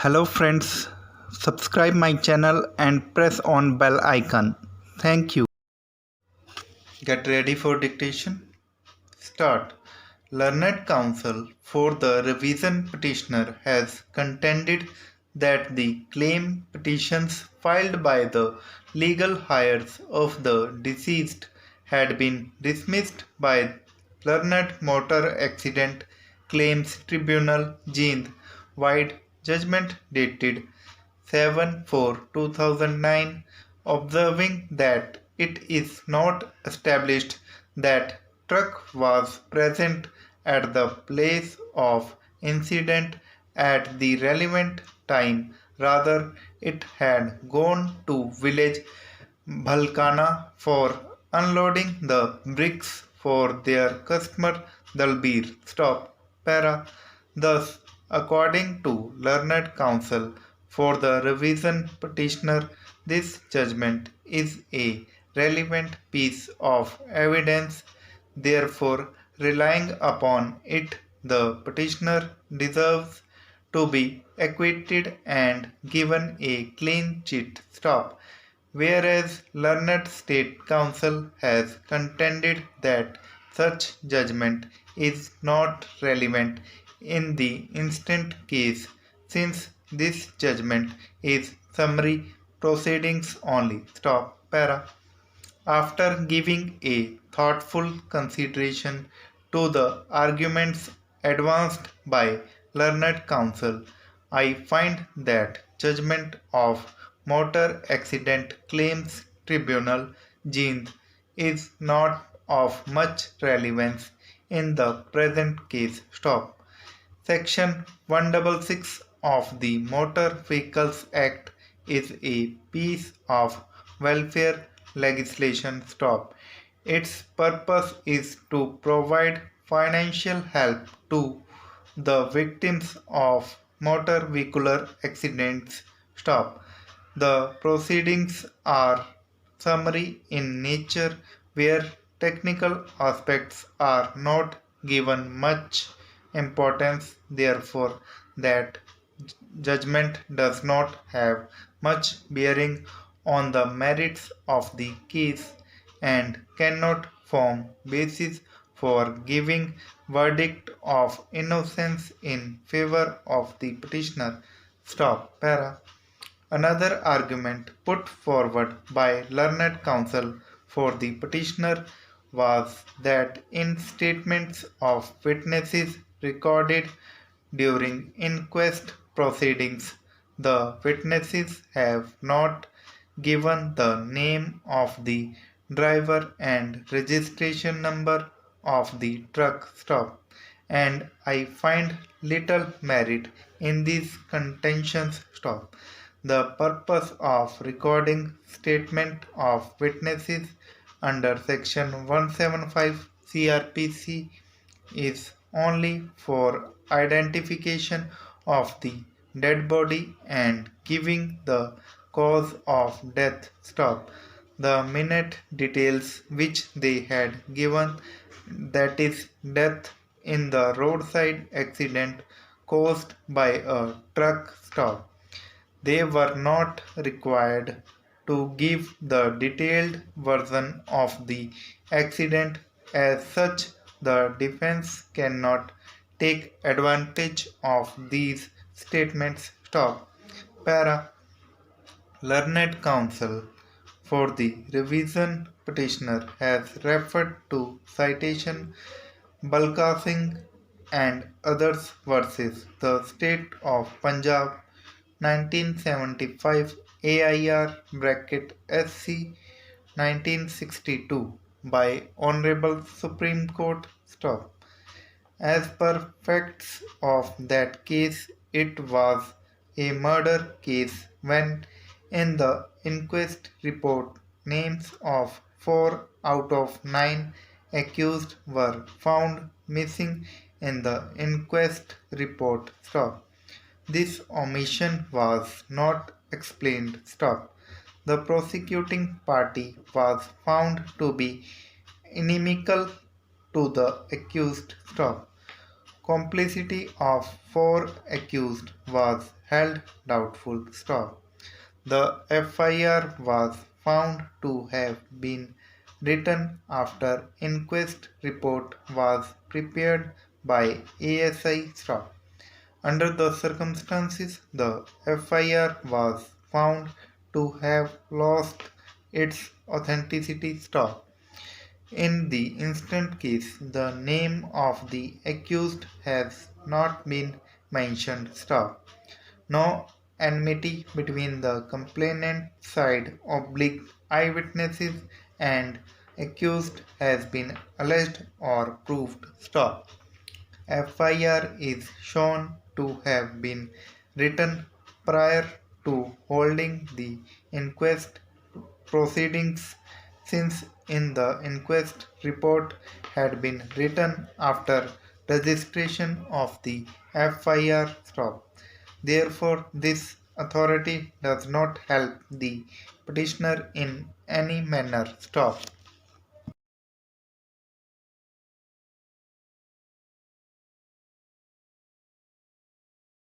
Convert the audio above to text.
Hello friends, subscribe my channel and press on bell icon. Thank you. Get ready for dictation. Start. Learned counsel for the revision petitioner has contended that the claim petitions filed by the legal heirs of the deceased had been dismissed by Learned Motor Accident Claims Tribunal Jind Wide judgment dated 7/4/2009, observing that it is not established that truck was present at the place of incident at the relevant time. Rather, it had gone to village Bhalkana for unloading the bricks for their customer Dalbir. Stop. Para. Thus, according to learned counsel for the revision petitioner, this judgment is a relevant piece of evidence. Therefore, relying upon it, the petitioner deserves to be acquitted and given a clean chit. Stop. Whereas learned state counsel has contended that such judgment is not relevant in the instant case, since this judgment is summary proceedings only. Stop. Para. After giving a thoughtful consideration to the arguments advanced by learned counsel, I find that judgment of Motor Accident Claims Tribunal Jind is not of much relevance in the present case. Stop. Section 166 of the Motor Vehicles Act is a piece of welfare legislation. Stop. Its purpose is to provide financial help to the victims of motor vehicular accidents. Stop. The proceedings are summary in nature where technical aspects are not given much importance, therefore that judgment does not have much bearing on the merits of the case and cannot form basis for giving verdict of innocence in favor of the petitioner. Stop. Para. Another argument put forward by learned counsel for the petitioner was that in statements of witnesses recorded during inquest proceedings, the witnesses have not given the name of the driver and registration number of the truck. Stop. And I find little merit in these contentions. Stop. The purpose of recording statement of witnesses under section 175 CRPC is only for identification of the dead body and giving the cause of death. Stop. The minute details which they had given, that is death in the roadside accident caused by a truck. Stop. They were not required to give the detailed version of the accident. As such, the defense cannot take advantage of these statements. Stop. Para. Learned counsel for the revision petitioner has referred to citation Balka Singh and others versus the state of Punjab 1975 AIR SC 1962 by Honorable Supreme Court. Stop. As per facts of that case, it was a murder case when, in the inquest report, names of 4 out of 9 accused were found missing in the inquest report. Stop. This omission was not explained. Stop. The prosecuting party was found to be inimical to the accused. Stop. complicity of four accused was held doubtful. Stop. The FIR was found to have been written after inquest report was prepared by ASI staff. Under the circumstances, the FIR was found to have lost its authenticity. Stop. In the instant case, the name of the accused has not been mentioned. Stop. No enmity between the complainant side oblique eyewitnesses and accused has been alleged or proved. Stop. FIR is shown to have been written prior to holding the inquest proceedings, since in the inquest report had been written after registration of the FIR. Stop. Therefore, this authority does not help the petitioner in any manner. Stop.